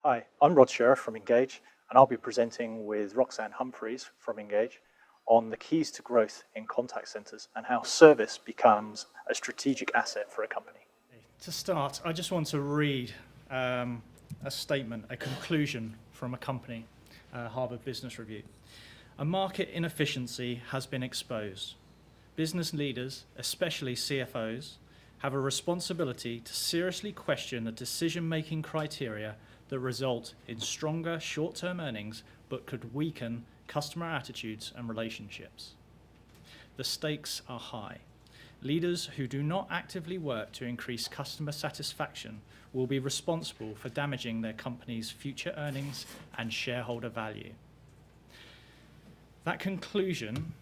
Hi, I'm Rod Sheriff from In-gage, and I'll be presenting with Roxane Humphries from In-gage on the keys to growth in contact centers and how service becomes a strategic asset for a company. To start, I just want to read a statement, a conclusion from a company, Harvard Business Review. A market inefficiency has been exposed. Business leaders, especially CFOs, have a responsibility to seriously question the decision-making criteria that result in stronger short-term earnings but could weaken customer attitudes and relationships. The stakes are high. Leaders who do not actively work to increase customer satisfaction will be responsible for damaging their company's future earnings and shareholder value. That conclusion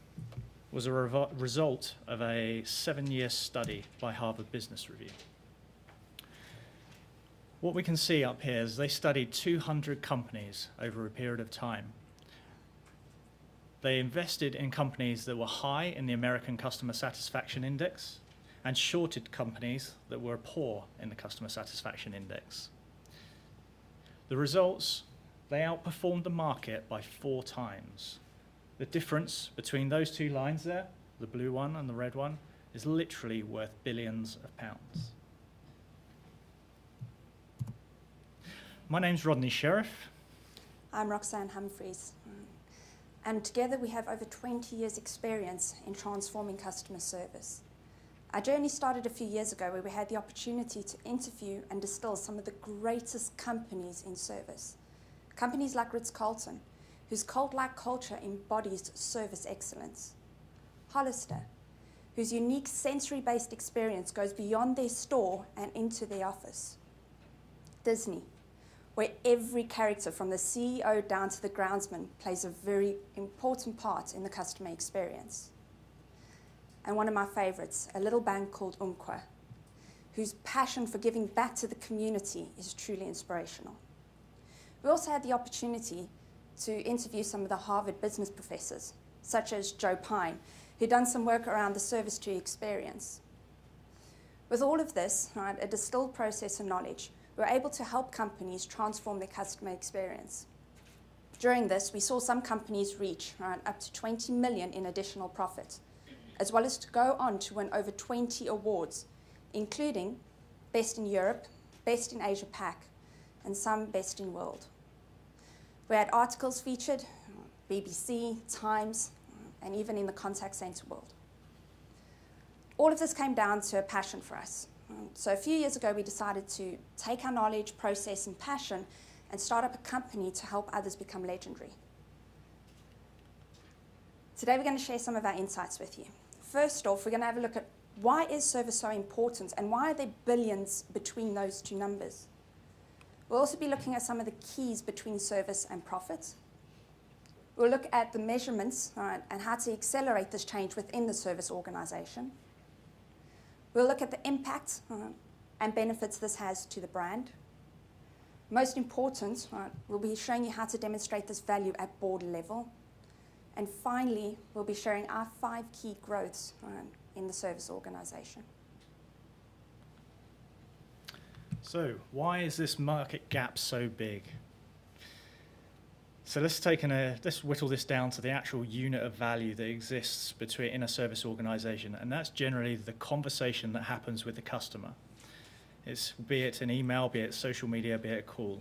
was a result of a 7-year study by Harvard Business Review. What we can see up here is they studied 200 companies over a period of time. They invested in companies that were high in the American Customer Satisfaction Index and shorted companies that were poor in the Customer Satisfaction Index. The results, they outperformed the market by 4 times. The difference between those two lines there, the blue one and the red one, is literally worth billions of pounds. My name's Rodney Sheriff. I'm Roxane Humphries. And together we have over 20 years' experience in transforming customer service. Our journey started a few years ago where we had the opportunity to interview and distill some of the greatest companies in service. Companies like Ritz-Carlton, whose cult-like culture embodies service excellence. Hollister, whose unique sensory-based experience goes beyond their store and into their office. Disney, where every character from the CEO down to the groundsman plays a very important part in the customer experience. And one of my favorites, a little bank called Umqua, whose passion for giving back to the community is truly inspirational. We also had the opportunity to interview some of the Harvard business professors, such as Joe Pine, who'd done some work around the service tree experience. With all of this, a distilled process and knowledge, we were able to help companies transform their customer experience. During this, we saw some companies reach up to 20 million in additional profit, as well as to go on to win over 20 awards, including Best in Europe, Best in Asia Pac, and some Best in World. We had articles featured, BBC, Times, and even in the contact center world. All of this came down to a passion for us. So a few years ago, we decided to take our knowledge, process, and passion and start up a company to help others become legendary. Today, we're going to share some of our insights with you. First off, we're going to have a look at why is service so important and why are there billions between those two numbers? We'll also be looking at some of the keys between service and profit. We'll look at the measurements and how to accelerate this change within the service organization. We'll look at the impact and benefits this has to the brand. Most important, we'll be showing you how to demonstrate this value at board level. And finally, we'll be sharing our 5 key growths in the service organization. So, why is this market gap so big? So let's whittle this down to the actual unit of value that exists in a service organization, and that's generally the conversation that happens with the customer. Be it an email, be it social media, be it a call.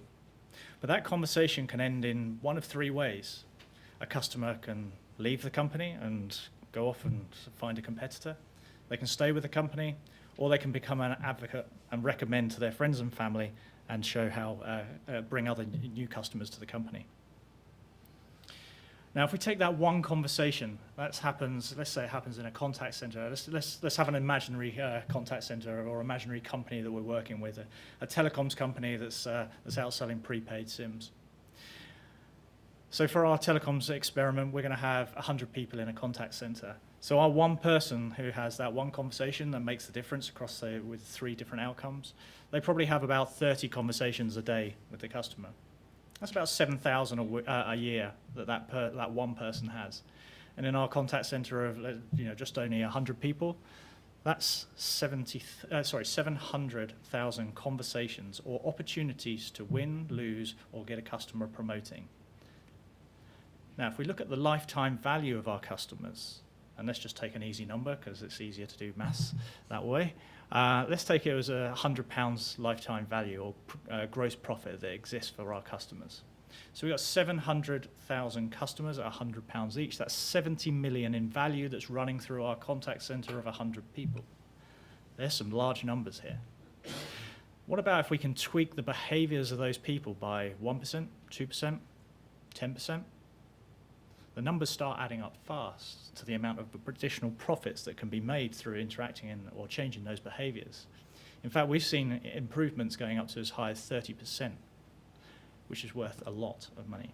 But that conversation can end in one of 3 ways. A customer can leave the company and go off and find a competitor. They can stay with the company, or they can become an advocate and recommend to their friends and family and show how bring other new customers to the company. Now, if we take that one conversation, let's say it happens in a contact center. Let's have an imaginary contact center or imaginary company that we're working with, a telecoms company that's out selling prepaid SIMs. So for our telecoms experiment, we're going to have 100 people in a contact center. So our one person who has that one conversation that makes the difference across with 3 different outcomes, they probably have about 30 conversations a day with the customer. That's about 7,000 a year that one person has. And in our contact center of just only 100 people, That's 700,000 conversations or opportunities to win, lose, or get a customer promoting. Now, if we look at the lifetime value of our customers, and let's just take an easy number because it's easier to do maths that way. Let's take it as £100 lifetime value or gross profit that exists for our customers. So we've got 700,000 customers at £100 each. That's 70 million in value that's running through our contact centre of 100 people. There's some large numbers here. What about if we can tweak the behaviours of those people by 1%, 2%, 10%? The numbers start adding up fast to the amount of additional profits that can be made through interacting in or changing those behaviours. In fact, we've seen improvements going up to as high as 30%, which is worth a lot of money.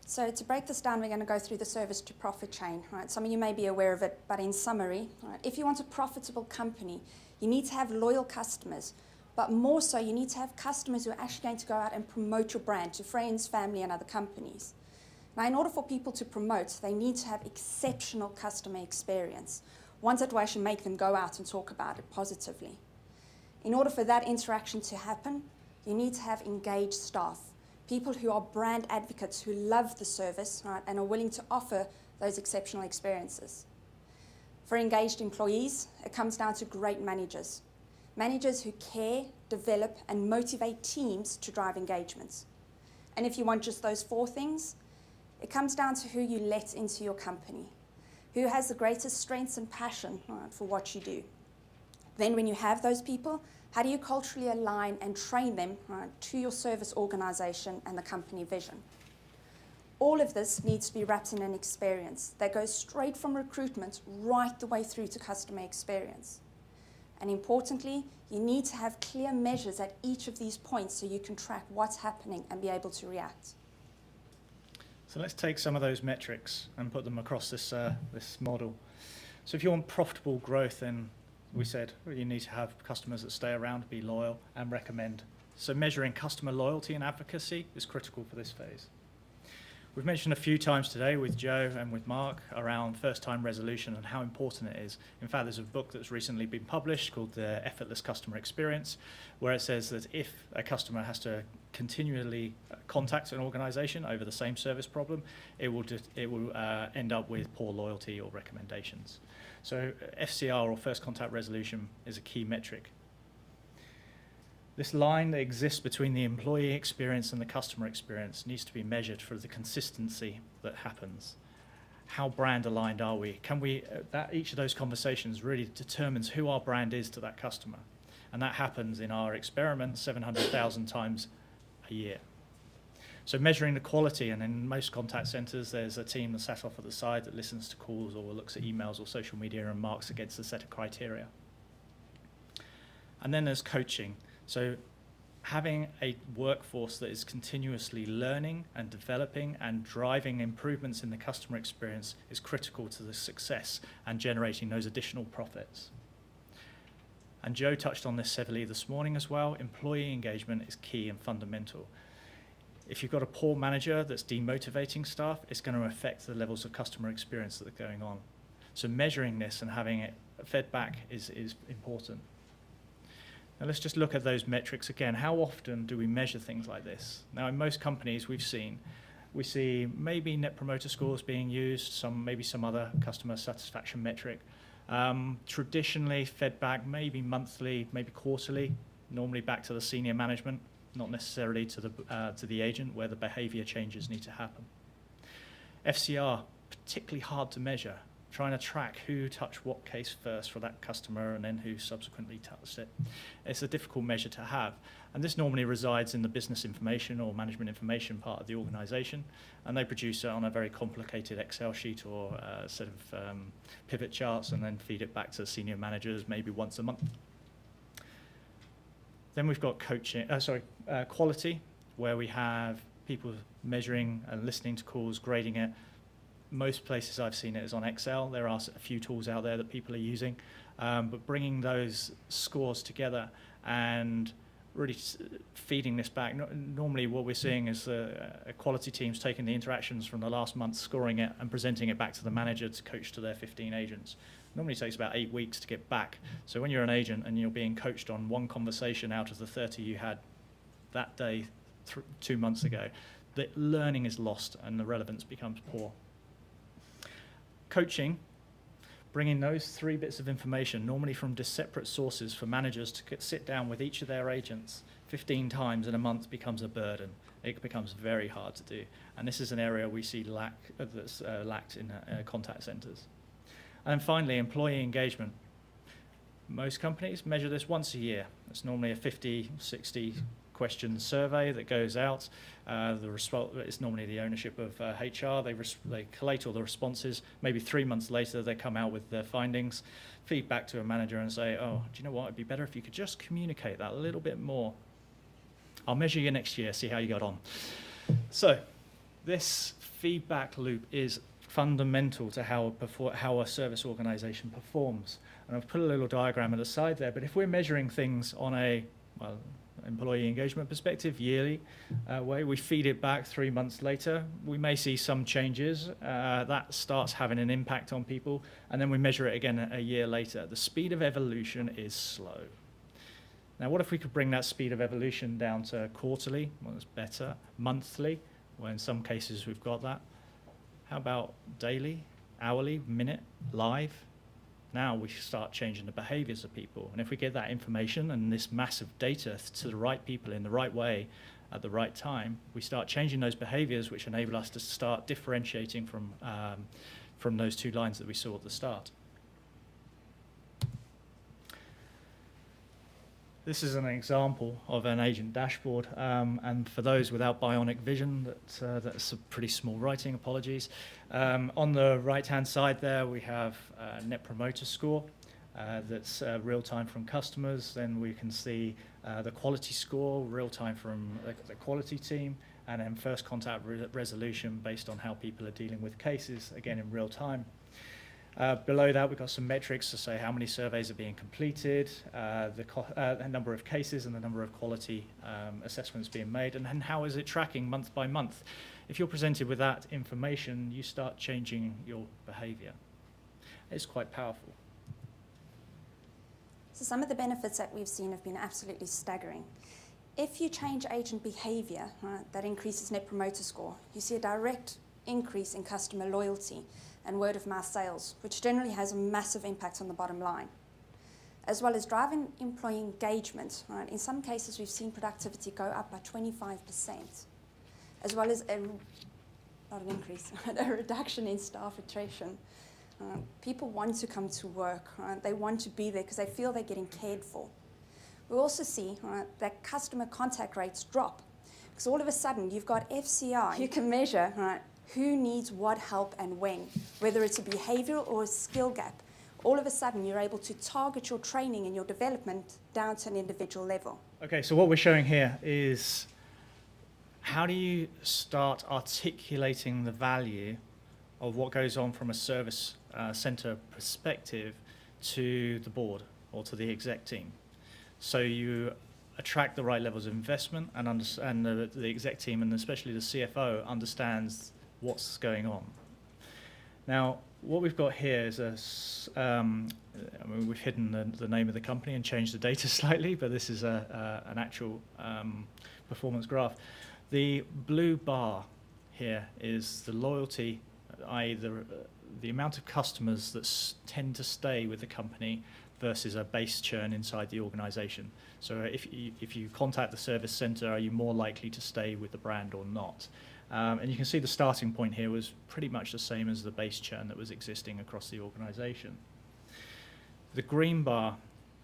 So to break this down, we're going to go through the service to profit chain. Right? Some of you may be aware of it, but in summary, right, if you want a profitable company, you need to have loyal customers. But more so, you need to have customers who are actually going to go out and promote your brand to friends, family, and other companies. Now, in order for people to promote, they need to have exceptional customer experience, ones that will actually make them go out and talk about it positively. In order for that interaction to happen, you need to have engaged staff, people who are brand advocates, who love the service, right, and are willing to offer those exceptional experiences. For engaged employees, it comes down to great managers. Managers who care, develop, and motivate teams to drive engagements. And if you want just those 4 things, it comes down to who you let into your company, who has the greatest strengths and passion, right, for what you do. Then when you have those people, how do you culturally align and train them, right, to your service organisation and the company vision? All of this needs to be wrapped in an experience that goes straight from recruitment right the way through to customer experience. And importantly, you need to have clear measures at each of these points so you can track what's happening and be able to react. So let's take some of those metrics and put them across this model. So if you want profitable growth, then we said you need to have customers that stay around, be loyal, and recommend. So measuring customer loyalty and advocacy is critical for this phase. We've mentioned a few times today with Joe and with Mark around first-time resolution and how important it is. In fact, there's a book that's recently been published called The Effortless Customer Experience, where it says that if a customer has to continually contact an organisation over the same service problem, it will end up with poor loyalty or recommendations. So FCR, or first contact resolution, is a key metric. This line that exists between the employee experience and the customer experience needs to be measured for the consistency that happens. How brand aligned are we? Each of those conversations really determines who our brand is to that customer. And that happens in our experiment 700,000 times a year. So measuring the quality, and in most contact centres there's a team that's sat off at the side that listens to calls or looks at emails or social media and marks against a set of criteria. And then there's coaching. So having a workforce that is continuously learning and developing and driving improvements in the customer experience is critical to the success and generating those additional profits. And Joe touched on this heavily this morning as well. Employee engagement is key and fundamental. If you've got a poor manager that's demotivating staff, it's going to affect the levels of customer experience that are going on. So measuring this and having it fed back is important. Now let's just look at those metrics again. How often do we measure things like this? Now in most companies we see maybe net promoter scores being used, maybe some other customer satisfaction metric. Traditionally fed back maybe monthly, maybe quarterly, normally back to the senior management, not necessarily to the agent where the behaviour changes need to happen. FCR, particularly hard to measure. Trying to track who touched what case first for that customer and then who subsequently touched it. It's a difficult measure to have. And this normally resides in the business information or management information part of the organisation, and they produce it on a very complicated Excel sheet or a set of pivot charts and then feed it back to senior managers maybe once a month. Then we've got quality, where we have people measuring and listening to calls, grading it. Most places I've seen it is on Excel. There are a few tools out there that people are using, but bringing those scores together and really feeding this back. Normally what we're seeing is a quality team's taking the interactions from the last month, scoring it and presenting it back to the manager to coach to their 15 agents. Normally takes about 8 weeks to get back. So when you're an agent and you're being coached on one conversation out of the 30 you had that day 2 months ago, the learning is lost and the relevance becomes poor. Coaching, bringing those 3 bits of information, normally from separate sources for managers to sit down with each of their agents 15 times in a month becomes a burden. It becomes very hard to do. And this is an area we see that's lacked in contact centres. And then finally, employee engagement. Most companies measure this once a year. It's normally a 50, 60 question survey that goes out. It's normally the ownership of HR. They collate all the responses. Maybe 3 months later, they come out with their findings, feedback to a manager and say, oh, do you know what? It'd be better if you could just communicate that a little bit more. I'll measure you next year, see how you got on. So this feedback loop is fundamental to how a service organisation performs. And I've put a little diagram at the side there, but if we're measuring things on a, employee engagement perspective, yearly way, we feed it back 3 months later, we may see some changes. That starts having an impact on people, and then we measure it again a year later. The speed of evolution is slow. Now, what if we could bring that speed of evolution down to quarterly? Well, that's better. Monthly, well, in some cases we've got that. How about daily, hourly, minute, live? Now we start changing the behaviours of people. And if we get that information and this massive data to the right people in the right way at the right time, we start changing those behaviours, which enable us to start differentiating from those 2 lines that we saw at the start. This is an example of an agent dashboard, and for those without bionic vision, that's a pretty small writing, apologies. On the right-hand side there, we have Net Promoter Score. That's real-time from customers. Then we can see the quality score, real-time from the quality team, and then first contact resolution based on how people are dealing with cases, again in real time. Below that, we've got some metrics to say how many surveys are being completed, the number of cases and the number of quality assessments being made, and how is it tracking month by month. If you're presented with that information, you start changing your behaviour. It's quite powerful. So some of the benefits that we've seen have been absolutely staggering. If you change agent behaviour, that increases Net Promoter Score. You see a direct increase in customer loyalty and word-of-mouth sales, which generally has a massive impact on the bottom line, as well as driving employee engagement. Right? In some cases, we've seen productivity go up by 25%, as well as not an increase, a reduction in staff attrition. People want to come to work. Right? They want to be there because they feel they're getting cared for. We also see that customer contact rates drop, because all of a sudden you've got FCI. You can measure who needs what help and when, whether it's a behavioural or a skill gap. All of a sudden, you're able to target your training and your development down to an individual level. Okay, so what we're showing here is how do you start articulating the value of what goes on from a service centre perspective to the board or to the exec team. So you attract the right levels of investment and the exec team and especially the CFO understands what's going on. Now, what we've got here is we've hidden the name of the company and changed the data slightly, but this is an actual performance graph. The blue bar here is the loyalty, i.e. the amount of customers that tend to stay with the company versus a base churn inside the organisation. So if you contact the service centre, are you more likely to stay with the brand or not? And you can see the starting point here was pretty much the same as the base churn that was existing across the organisation. The green bar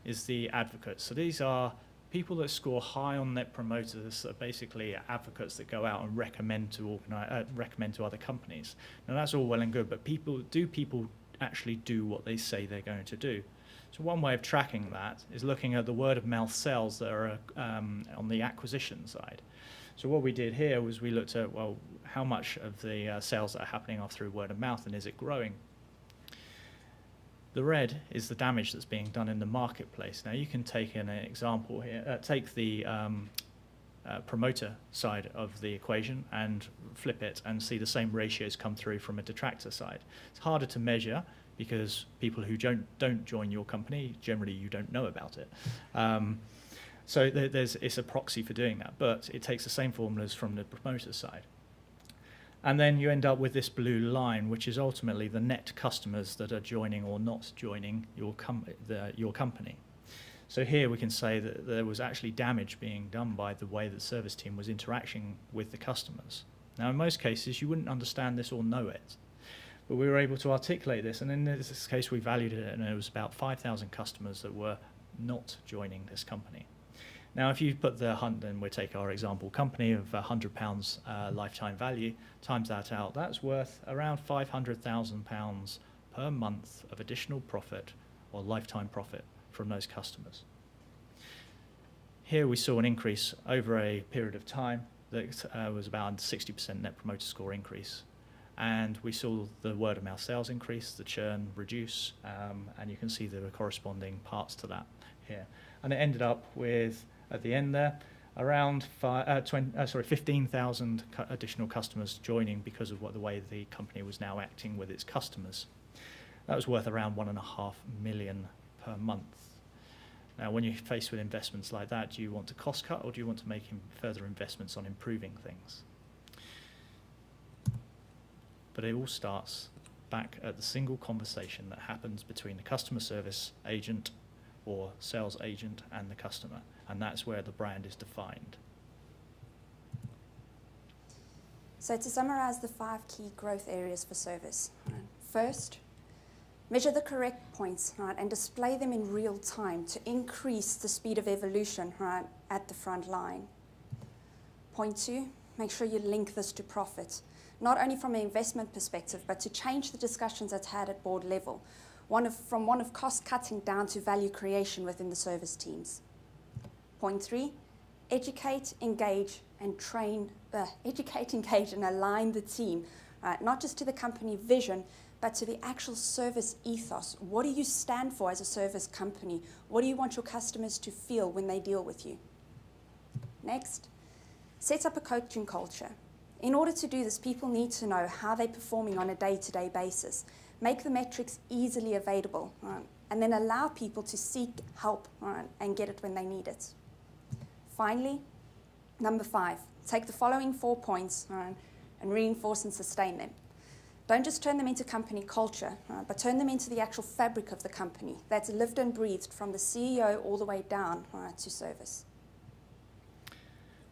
is the advocates. So these are people that score high on Net Promoters, that are basically advocates that go out and recommend to other companies. Now that's all well and good, but people actually do what they say they're going to do? So one way of tracking that is looking at the word of mouth sales that are on the acquisition side. So what we did here was we looked at, well, how much of the sales that are happening are through word of mouth and is it growing? The red is the damage that's being done in the marketplace. Now you can take an example here, take the promoter side of the equation and flip it and see the same ratios come through from a detractor side. It's harder to measure because people who don't join your company, generally you don't know about it. So it's a proxy for doing that, but it takes the same formulas from the promoter side. And then you end up with this blue line, which is ultimately the net customers that are joining or not joining your company. So here we can say that there was actually damage being done by the way the service team was interacting with the customers. Now, in most cases, you wouldn't understand this or know it, but we were able to articulate this, and in this case, we valued it, and it was about 5,000 customers that were not joining this company. Now, if you put the hunt, then we take our example company of £100 lifetime value, times that out, that's worth around £500,000 per month of additional profit or lifetime profit from those customers. Here we saw an increase over a period of time that was about 60% net promoter score increase. And we saw the word of mouth sales increase, the churn reduce, and you can see the corresponding parts to that here. And it ended up with, at the end there, around 15,000 additional customers joining because of the way the company was now acting with its customers. That was worth around £1.5 million per month. Now, when you're faced with investments like that, do you want to cost cut or do you want to make further investments on improving things? But it all starts back at the single conversation that happens between the customer service agent or sales agent and the customer, and that's where the brand is defined. So to summarize the 5 key growth areas for service. First, measure the correct points, right, and display them in real time to increase the speed of evolution, right, at the front line. Point 2, make sure you link this to profit, not only from an investment perspective, but to change the discussions that's had at board level, from one of cost cutting down to value creation within the service teams. Point 3, educate, engage, and train, educate, engage, and align the team, right, not just to the company vision, but to the actual service ethos. What do you stand for as a service company? What do you want your customers to feel when they deal with you? Next, set up a coaching culture. In order to do this, people need to know how they're performing on a day-to-day basis. Make the metrics easily available, right, and then allow people to seek help, right, and get it when they need it. Finally, number 5, take the following 4 points, right, and reinforce and sustain them. Don't just turn them into company culture, but turn them into the actual fabric of the company that's lived and breathed from the CEO all the way down to service.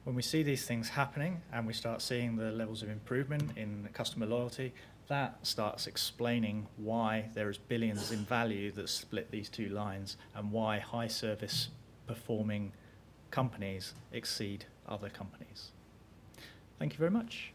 When we see these things happening and we start seeing the levels of improvement in customer loyalty, that starts explaining why there is billions in value that split these 2 lines and why high service performing companies exceed other companies. Thank you very much.